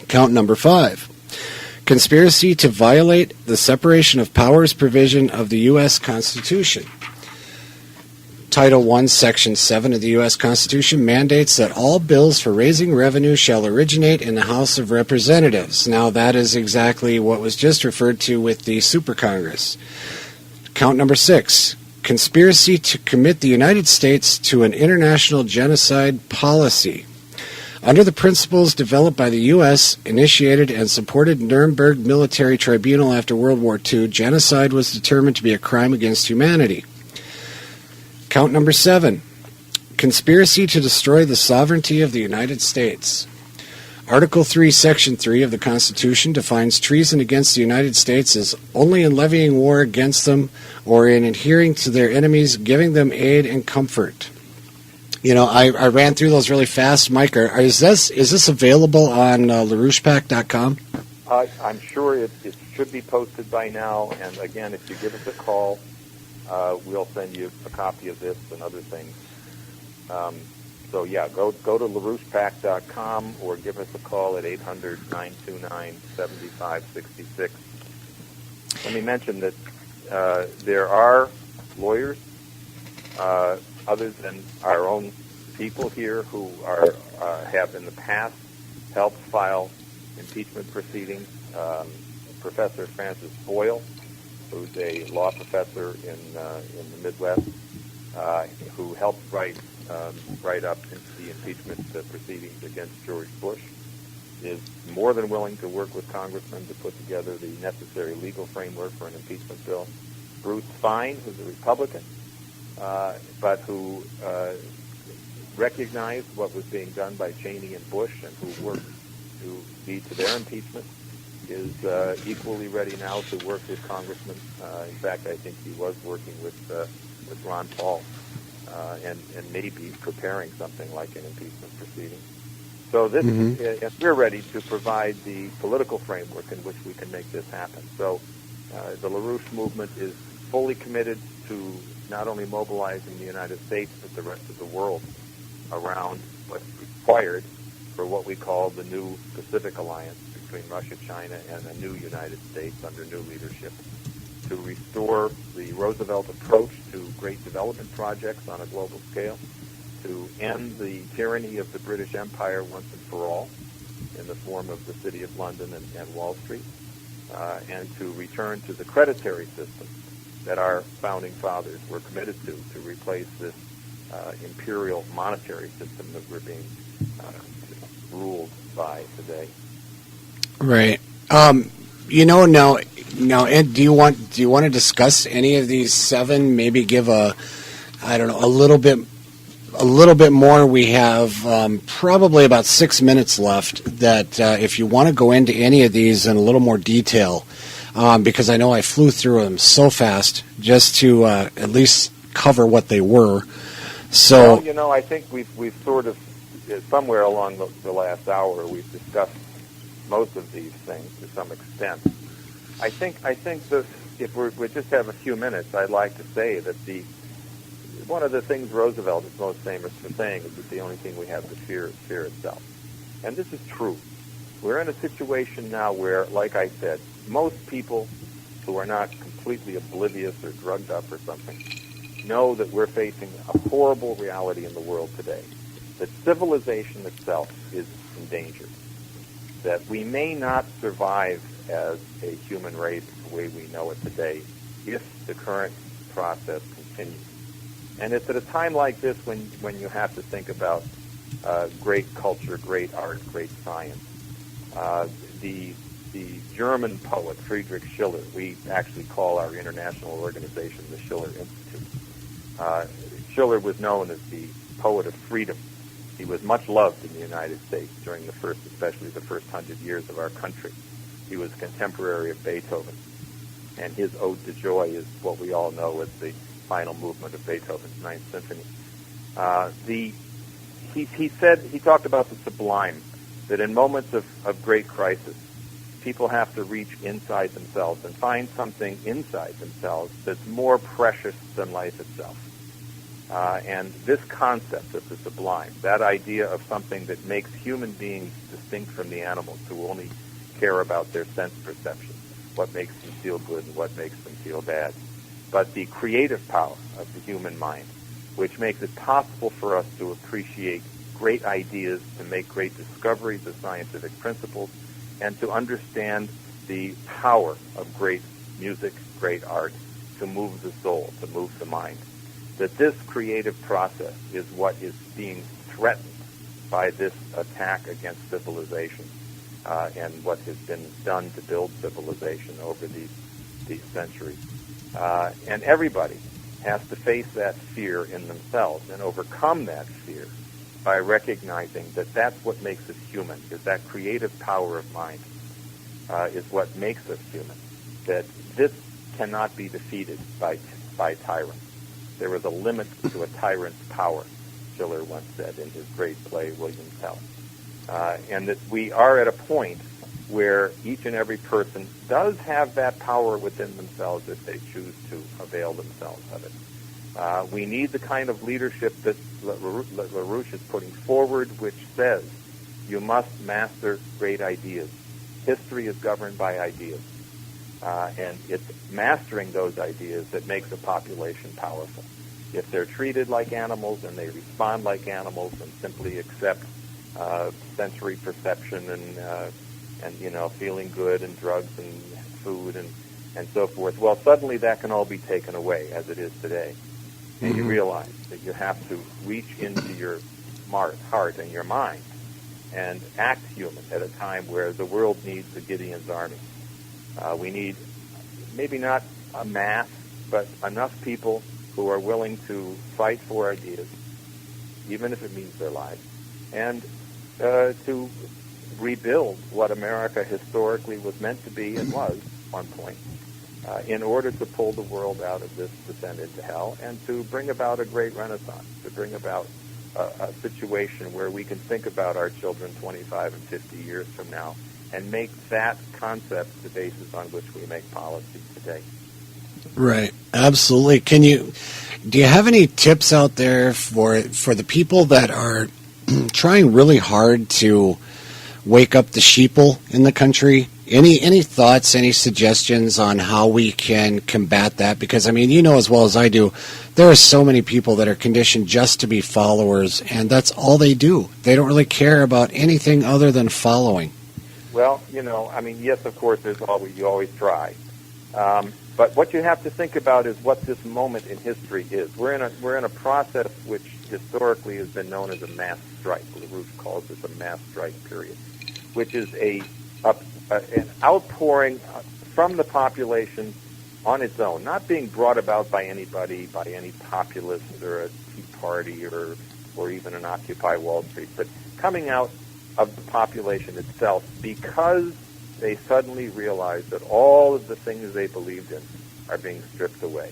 Count number 5. Conspiracy to violate the separation of powers provision of the U.S. Constitution. Title 1, Section 7 of the U.S. Constitution mandates that all bills for raising revenue shall originate in the House of Representatives. Now, that is exactly what was just referred to with the Super Congress. Count number 6. Conspiracy to commit the United States to an international genocide policy. Under the principles developed by the U.S., initiated and supported Nuremberg Military Tribunal after World War II, genocide was determined to be a crime against humanity. Count number 7. Conspiracy to destroy the sovereignty of the United States. Article 3, Section 3 of the Constitution defines treason against the United States as only in levying war against them or in adhering to their enemies, giving them aid and comfort. You know, I ran through those really fast, Mike. Is this available on LaRouchePAC.com? I'm sure it should be posted by now. And again, if you give us a call, we'll send you a copy of this and other things. So yeah, go to LaRouchePAC.com or give us a call at 800-929-7566. Let me mention that there are lawyers other than our own people here who have in the past helped file impeachment proceedings. Professor Francis Boyle, who's a law professor in the Midwest, who helped write up the impeachment proceedings against George Bush, is more than willing to work with congressmen to put together the necessary legal framework for an impeachment bill. Bruce Fein, who's a Republican, but who recognized what was being done by Cheney and Bush and who worked to lead to their impeachment, is equally ready now to work with congressmen. In fact, I think he was working with Ron Paul and maybe preparing something like an impeachment proceeding. So this we're ready to provide the political framework in which we can make this happen. So the LaRouche movement is fully committed to not only mobilizing the United States, but the rest of the world around what's required for what we call the new Pacific Alliance between Russia, China, and a new United States under new leadership, to restore the Roosevelt approach to great development projects on a global scale, to end the tyranny of the British Empire once and for all in the form of the City of London and Wall Street, and to return to the creditary system that our founding fathers were committed to replace this imperial monetary system that we're being ruled by today. Right. Now, Ed, do you want to discuss any of these 7? Maybe give a little bit more. We have probably about 6 minutes left. That if you want to go into any of these in a little more detail, because I know I flew through them so fast, just to at least cover what they were. So, well, I think we've sort of somewhere along the last hour we've discussed most of these things to some extent. I think that if we just have a few minutes, I'd like to say that one of the things Roosevelt is most famous for saying is that the only thing we have to fear is fear itself. And this is true. We're in a situation now where, like I said, most people who are not completely oblivious or drugged up or something know that we're facing a horrible reality in the world today, that civilization itself is endangered, that we may not survive as a human race the way we know it today if the current process continues. And it's at a time like this when you have to think about great culture, great art, great science. The German poet Friedrich Schiller, we actually call our international organization the Schiller Institute. Schiller was known as the poet of freedom. He was much loved in the United States during especially the first 100 years of our country. He was a contemporary of Beethoven, and his Ode to Joy is what we all know as the final movement of Beethoven's Ninth Symphony. He talked about the sublime, that in moments of great crisis, people have to reach inside themselves and find something inside themselves that's more precious than life itself. And this concept of the sublime, that idea of something that makes human beings distinct from the animals who only care about their sense perception, what makes them feel good and what makes them feel bad, but the creative power of the human mind, which makes it possible for us to appreciate great ideas, to make great discoveries of scientific principles, and to understand the power of great music, great art, to move the soul, to move the mind. That this creative process is what is being threatened by this attack against civilization and what has been done to build civilization over these centuries. And everybody has to face that fear in themselves and overcome that fear by recognizing that that's what makes us human, is that creative power of mind is what makes us human, that this cannot be defeated by tyrants. There is a limit to a tyrant's power, Schiller once said in his great play, William Tell. And that we are at a point where each and every person does have that power within themselves if they choose to avail themselves of it. We need the kind of leadership that LaRouche is putting forward, which says you must master great ideas. History is governed by ideas. And it's mastering those ideas that makes a population powerful. If they're treated like animals and they respond like animals and simply accept sensory perception and feeling good and drugs and food and so forth, well, suddenly that can all be taken away as it is today. And you realize that you have to reach into your heart and your mind and act human at a time where the world needs a Gideon's army. We need maybe not a mass, but enough people who are willing to fight for ideas, even if it means their lives, and to rebuild what America historically was meant to be and was at one point, in order to pull the world out of this descent into hell and to bring about a great renaissance, to bring about a situation where we can think about our children 25 and 50 years from now and make that concept the basis on which we make policy today. Right, absolutely. Do you have any tips out there for the people that are trying really hard to wake up the sheeple in the country? Any thoughts, any suggestions on how we can combat that? Because, I mean, you know as well as I do, there are so many people that are conditioned just to be followers, and that's all they do. They don't really care about anything other than following. Well, yes, of course, you always try. But what you have to think about is what this moment in history is. We're in a process which historically has been known as a mass strike. LaRouche calls this a mass strike period, which is an outpouring from the population on its own, not being brought about by anybody, by any populist or a Tea Party or even an Occupy Wall Street, but coming out of the population itself because they suddenly realize that all of the things they believed in are being stripped away.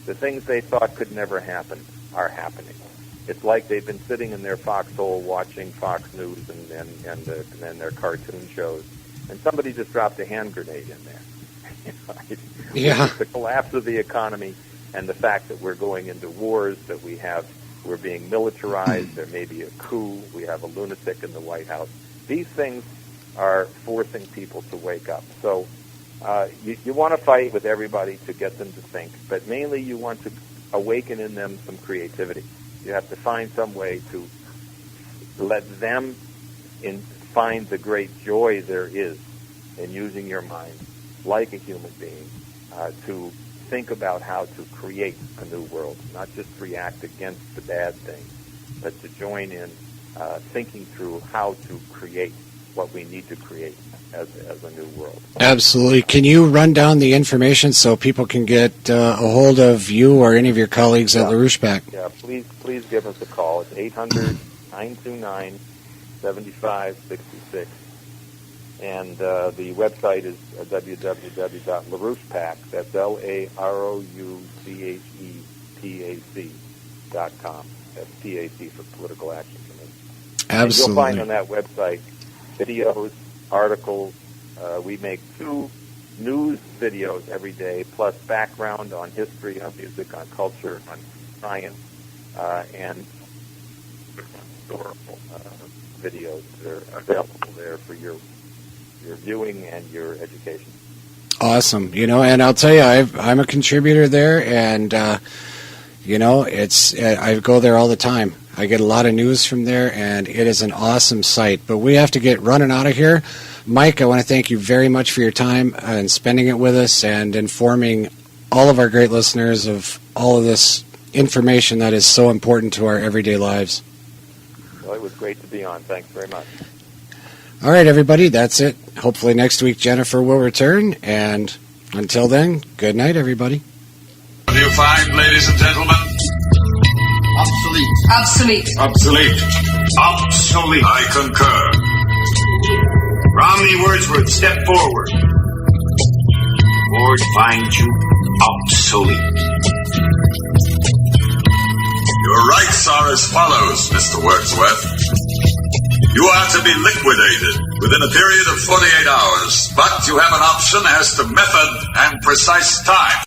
The things they thought could never happen are happening. It's like they've been sitting in their foxhole watching Fox News and their cartoon shows, and somebody just dropped a hand grenade in there. Yeah. The collapse of the economy and the fact that we're going into wars, that we're being militarized, there may be a coup, we have a lunatic in the White House. These things are forcing people to wake up. So you want to fight with everybody to get them to think, but mainly you want to awaken in them some creativity. You have to find some way to let them find the great joy there is in using your mind like a human being to think about how to create a new world, not just react against the bad things, but to join in thinking through how to create what we need to create as a new world. Absolutely. Can you run down the information so people can get a hold of you or any of your colleagues at LaRouche PAC? Yeah, please give us a call. It's 800-929-7566. And the website is www.larouchepac, that's LaRouchePAC.com. That's PAC for Political Action Committee. Absolutely. And you'll find on that website videos, articles. We make 2 news videos every day, plus background on history, on music, on culture, on science, and historical videos that are available there for your viewing and your education. Awesome. And I'll tell you, I'm a contributor there, and I go there all the time. I get a lot of news from there, and it is an awesome site. But we have to get running out of here. Mike, I want to thank you very much for your time and spending it with us and informing all of our great listeners of all of this information that is so important to our everyday lives. Well, it was great to be on. Thanks very much. All right, everybody, that's it. Hopefully next week Jennifer will return, and until then, good night, everybody. What do you find, ladies and gentlemen? Obsolete. Obsolete. Obsolete. Obsolete. I concur. Romney Wordsworth, step forward. Ford finds you obsolete. Your rights are as follows, Mr. Wordsworth. You are to be liquidated within a period of 48 hours, but you have an option as to method and precise time.